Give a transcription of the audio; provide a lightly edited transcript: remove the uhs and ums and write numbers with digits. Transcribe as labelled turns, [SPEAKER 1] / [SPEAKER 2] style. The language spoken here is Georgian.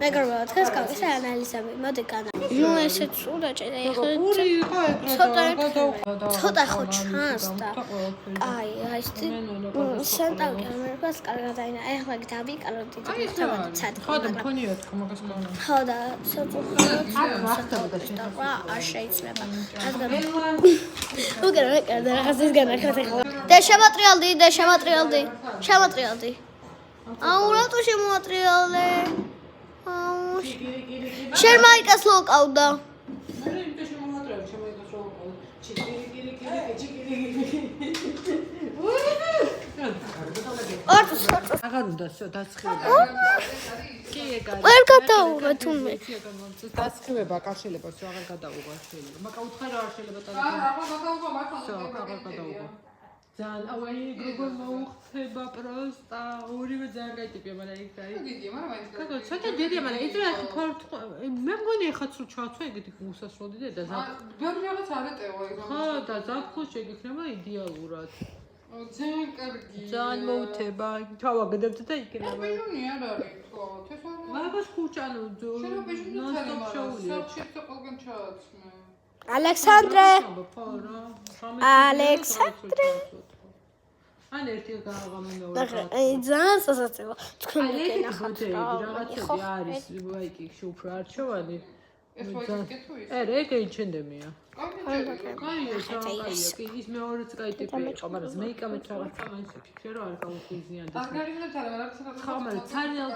[SPEAKER 1] მეგრობა დღეს გავიხსნა ანალიზები. მოდი განა. ნუ ესეც უდაჭერე ეხლა ცოტა ხო ჩანს და აი ეს სანტავი ამერიკას კარგად აინა. ეხლა დავიკაროთ და ხდებოდი ცადკი.
[SPEAKER 2] ხო და მქონია თქო მაგას განა.
[SPEAKER 1] ხო და საწუხაროდ და არ შეიძლება. რადგან უკერა რაღაცის განახოთ ეხლა. და შემატრიალდი. აუ რატო შემოატრიალე? შერმაიკას ლოკავდა.
[SPEAKER 2] აღარ უნდა დასხივება. კი ეგარი.
[SPEAKER 1] ვერ გადაუღე თუნმე.
[SPEAKER 2] დასხივება კავშირებას აღარ გადაუღე შეიძლება. მაგა უთხარ რა არ შეიძლება და აღარ გადაუღე. ძალიან ავაი როგორ მოუხდება პროსტა ორივე ძალიან კაი ტიპია მაგრამ იქ აი დიდია მაგრამ აი კაკო ცოტა დიდია მაგრამ იცი რა ფორტ მე მგონი ეხაც რო ჩავცვა ეგეთი უსასრულო დიდია და ზაფ ბევრი რაღაც არეტევა ეგ ხო და ზაფხულში შეგიქნება იდეალურად ძალიან კარგი ძალიან მოუთება თავა გდებთ და იქნება ბეჟუნი არ არის ხო თესავე მაგას ხუჭანო შენო ბეჟუნი ძალიან საჩერტო ყველგან ჩააცმე
[SPEAKER 1] ალექსანდრე
[SPEAKER 2] ან ერთი გამომეორე
[SPEAKER 1] აი ძალიან სასაცილო თქვენ
[SPEAKER 2] მეკენახოთ რაღაცები არის ვაიკი უფრო არჩევანი ეგ ინჩენდემია კაია ის მეორეც კაი ტიპი იყო მაგრამ მეიკამეთ რაღაცა მაინც ფიქრე რომ არ გავუხიზიანდეს მაგრამ ძალიან